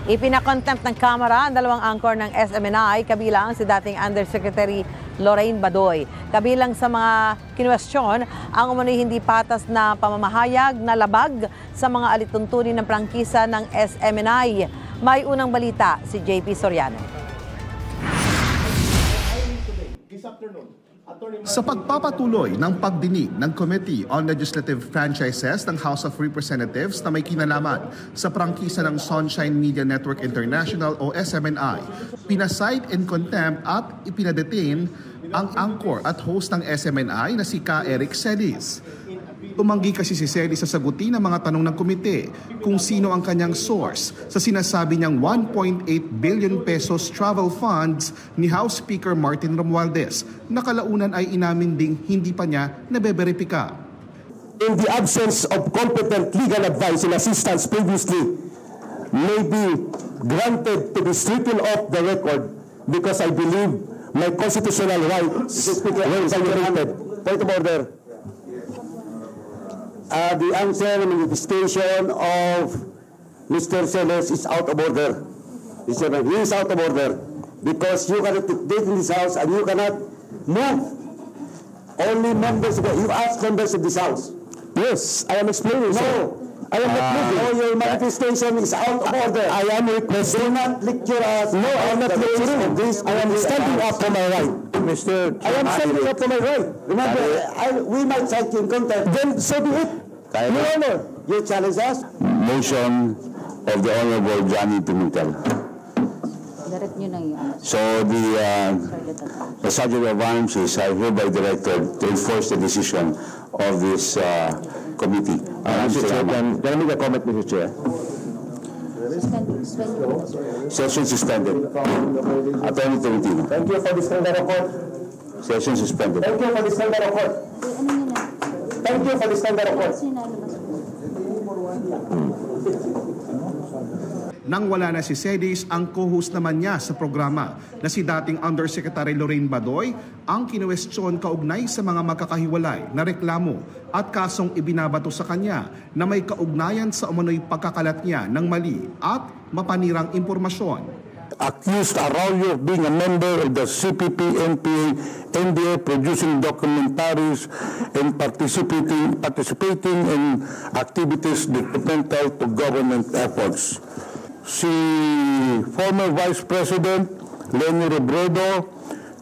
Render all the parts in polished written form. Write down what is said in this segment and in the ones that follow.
Ipinakontempt ng Kamara ang dalawang angkor ng SMNI, kabilang si dating Undersecretary Lorraine Badoy. Kabilang sa mga kinwestiyon, ang umano'y hindi patas na pamamahayag na labag sa mga alituntunin ng prangkisa ng SMNI. May unang balita si JP Soriano. Sa pagpapatuloy ng pagdinig ng Committee on Legislative Franchises ng House of Representatives na may kinalaman sa prangkisa ng Sunshine Media Network International o SMNI, pinasight in contempt at ipinadetain ang anchor at host ng SMNI na si Ka Eric Celis. Tumanggi kasi si Celis sa sagutin ng mga tanong ng komite kung sino ang kanyang source sa sinasabi niyang 1.8 billion pesos travel funds ni House Speaker Martin Romualdez na kalaunan ay inamin ding hindi pa niya nabeberipika. In the absence of competent legal advice and assistance previously, may be granted to be stricken off the record because I believe my constitutional rights were violated. Point of order. The answer and manifestation of Mr. Celis is out of order. Mr. Chairman, he is out of order because you cannot dictate in this house and you cannot move. Only members of you ask members of this house. Yes, I am explaining. No, I am not moving. No, your manifestation is out of order. I am requesting. Do not lecture us. No, I am not lecturing. I am standing up for my right. Mr. I am standing up for my right. Remember, we might cite you in contempt. Then so be it. Your Honor, you challenge us. Motion of the Honorable Johnny Pimentel. So the Sergeant of Arms is hereby directed to enforce the decision of this committee. Mr. Chair, can I make a comment, Mr. Chair? Session suspended. Attorney Tolentino. Thank you for this tender report. Session suspended. Thank you for this tender report. Thank you for this tender report. Nang wala na si Celis, ang co-host naman niya sa programa na si dating Undersecretary Lorraine Badoy ang kinuwestiyon kaugnay sa mga magkakahiwalay na reklamo at kasong ibinabato sa kanya na may kaugnayan sa umano'y pagkakalat niya ng mali at mapanirang impormasyon. Accused Arroyo of being a member of the CPP, NPA, NDA, producing documentaries and participating in activities detrimental to government efforts. Si former Vice President Leni Robredo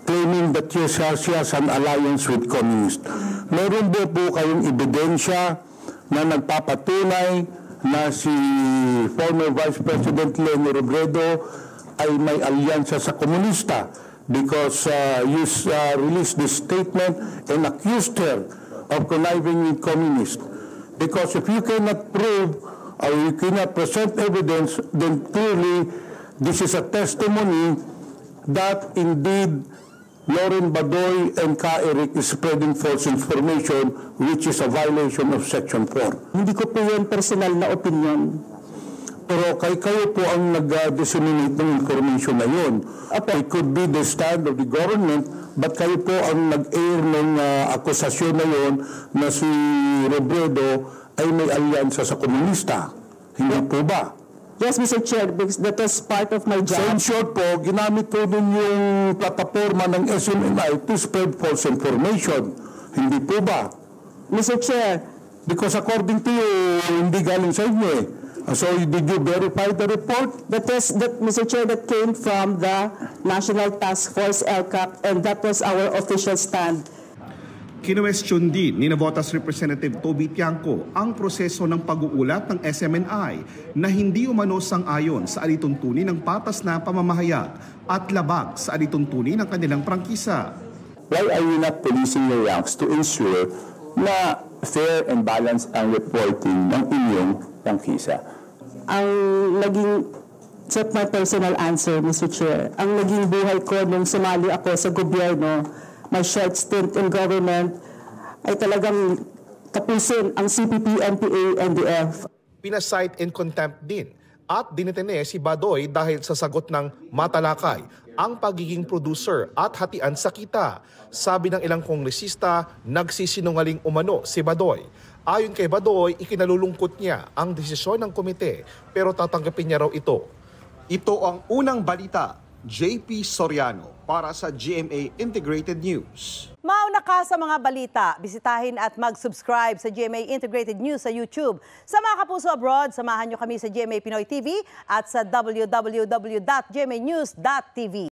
claiming that she has an alliance with communists. Meron ba po kayong ebidensya na nagpapatunay na si former Vice President Leni Robredo ay may alyansa sa komunista? Because you released this statement and accused her of conniving with communists. Because if you cannot prove or you cannot present evidence, then clearly this is a testimony that indeed Lorraine Badoy and Ka Eric is spreading false information, which is a violation of Section 4. Hindi ko po yan personal na opinion. Pero kayo po ang nag-disseminate ng information na yun. It could be the stand of the government, but kayo po ang nag-air ng akusasyon na yun na si Robredo ay may alyansa sa komunista. Hindi po ba? Yes, Mr. Chair, because that was part of my job. So in short po, ginamit po din yung plataforma ng SMNI to spread false information. Hindi po ba? Mr. Chair. Because according to you, hindi galing sa inyo eh. So did you verify the report? Mr. Chair, that came from the National Task Force, LCAC, and that was our official stand. Kinuwestiyon din ni Navotas Representative Toby Tiangco ang proseso ng pag-uulat ng SMNI na hindi umano sang-ayon sa alituntunin ng patas na pamamahayag at labag sa alituntunin ng kanilang prangkisa. Why are you not policing your ranks to ensure na fair and balanced ang reporting ng inyong prangkisa? Ang naging, sa my personal answer, Mr. Chair, ang naging buhay ko nung sumali ako sa gobyerno, my short stint in government, ay talagang tapusin ang CPP, NPA, NDF. Pinasight in contempt din at dinetene si Badoy dahil sa sagot ng matalakay ang pagiging producer at hatian sa kita. Sabi ng ilang kongresista, nagsisinungaling umano si Badoy. Ayon kay Badoy, ikinalulungkot niya ang desisyon ng komite pero tatanggapin niya raw ito. Ito ang unang balita, JP Soriano para sa GMA Integrated News. Mauna ka sa mga balita, bisitahin at mag-subscribe sa GMA Integrated News sa YouTube. Sa mga kapuso abroad, samahan nyo kami sa GMA Pinoy TV at sa www.gmanews.tv.